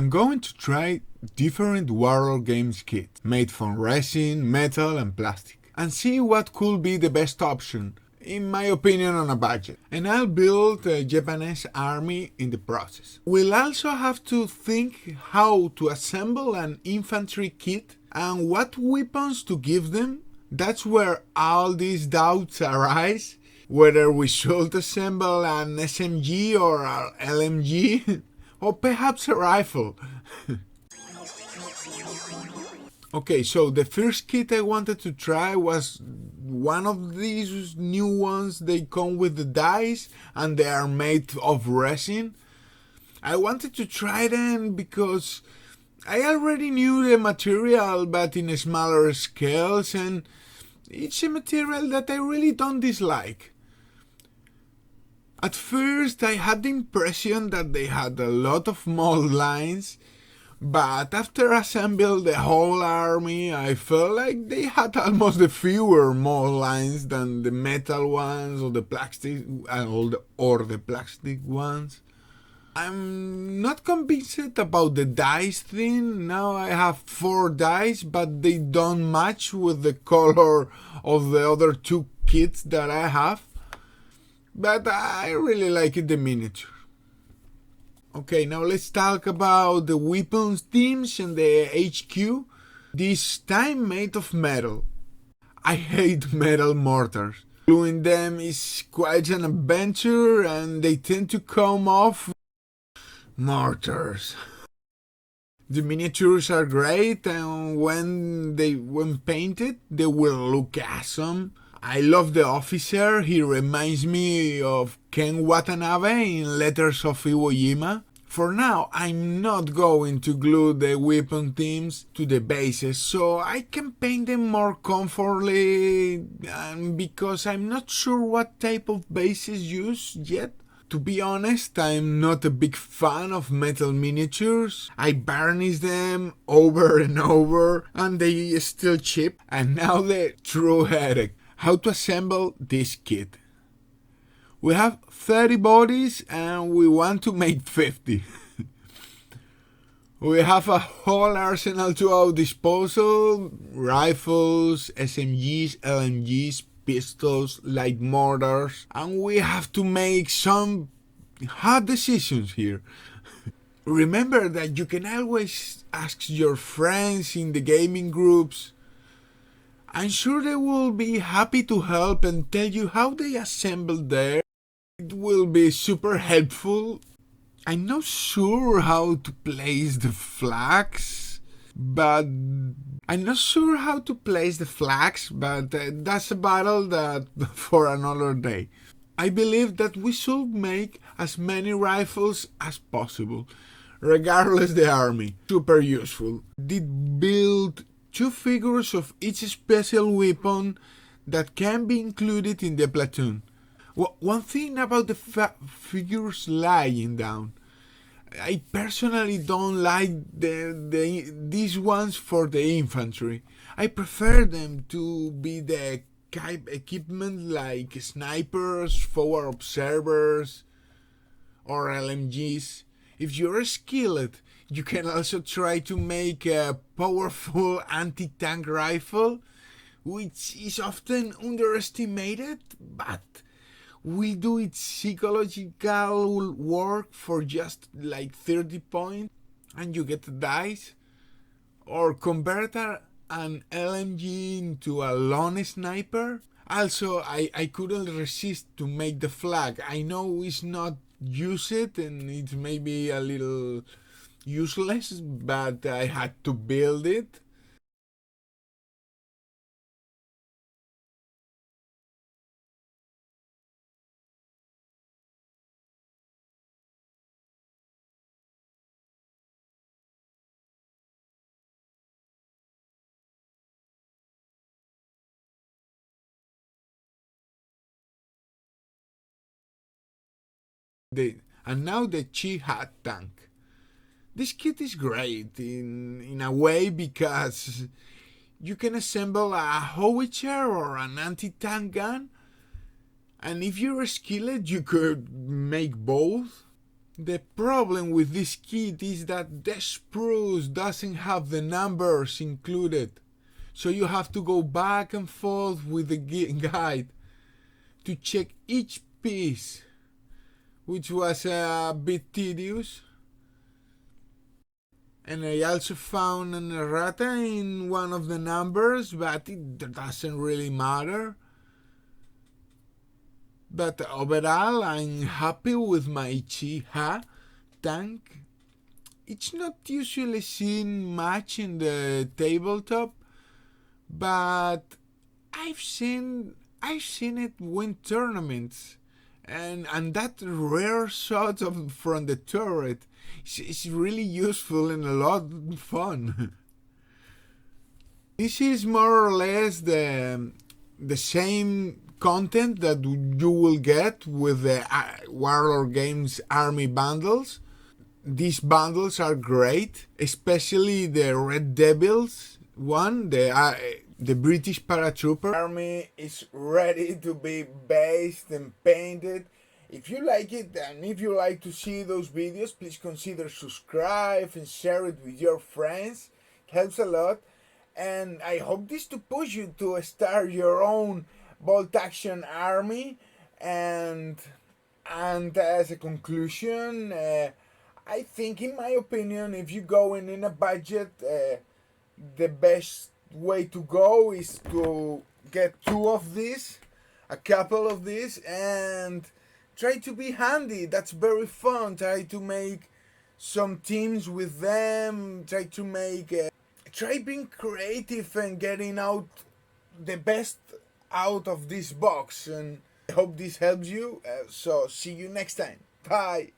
I'm going to try different Warlord games kits made from resin, metal and plastic and see what could be the best option, in my opinion, on a budget. And I'll build a Japanese army in the process. We'll also have to think how to assemble an infantry kit and what weapons to give them. That's where all these doubts arise, whether we should assemble an SMG or an LMG, or perhaps a rifle. Okay, so the first kit I wanted to try was one of these new ones. They come with the dice and they are made of resin. I wanted to try them because I already knew the material, but in smaller scales, and it's a material that I really don't dislike. At first I had the impression that they had a lot of mold lines, but after assembling the whole army I felt like they had almost the fewer mold lines than the metal ones or the plastic ones. I'm not convinced about the dice thing. Now I have 4 dice, but they don't match with the color of the other 2 kits that I have. But I really like the miniature. Okay, now let's talk about the weapons teams and the HQ. This time made of metal. I hate metal mortars. Gluing them is quite an adventure and they tend to come off mortars. The miniatures are great, and when painted they will look awesome. I love the officer. He reminds me of Ken Watanabe in Letters of Iwo Jima. For now, I'm not going to glue the weapon teams to the bases, so I can paint them more comfortably, because I'm not sure what type of bases use yet. To be honest, I'm not a big fan of metal miniatures. I varnish them over and over and they still chip. And now the true headache. How to assemble this kit. We have 30 bodies and we want to make 50. We have a whole arsenal to our disposal. Rifles, SMGs, LMGs, pistols, light mortars, and we have to make some hard decisions here. Remember that you can always ask your friends in the gaming groups. I'm sure they will be happy to help and tell you how they assemble there. It will be super helpful. I'm not sure how to place the flags, but that's a battle that for another day. I believe that we should make as many rifles as possible, regardless the army. Super useful. Did build 2 figures of each special weapon that can be included in the platoon. One thing about the figures lying down. I personally don't like these ones for the infantry. I prefer them to be the type equipment like snipers, forward observers, or LMGs. If you're skilled, you can also try to make a powerful anti-tank rifle, which is often underestimated, but we do its psychological work for just like 30 points and you get the dice. Or convert an LMG into a lone sniper. Also, I couldn't resist to make the flag. I know it's not used and it's maybe a little useless, but I had to build it. And now the Chi-Hat tank. This kit is great in a way because you can assemble a howitzer or an anti-tank gun, and if you're skilled you could make both. The problem with this kit is that the spruce doesn't have the numbers included, so you have to go back and forth with the guide to check each piece, which was a bit tedious. And I also found an errata in one of the numbers, but it doesn't really matter. But overall, I'm happy with my Chi-Ha tank. It's not usually seen much in the tabletop, but I've seen it win tournaments, and that rare shot from the turret is really useful and a lot of fun. This is more or less the same content that you will get with the Warlord Games army bundles. These bundles are great, especially the Red Devils one, the British paratrooper army is ready to be based and painted. If you like it and if you like to see those videos, please consider subscribe and share it with your friends. It helps a lot, and I hope this to push you to start your own boltaction army. And as a conclusion, I think, in my opinion, if you go in a budget, the best way to go is to get a couple of these, and try to be handy. That's very fun. Try to make some teams with them. Try being creative and getting out the best out of this box. And I hope this helps you. So see you next time. Bye.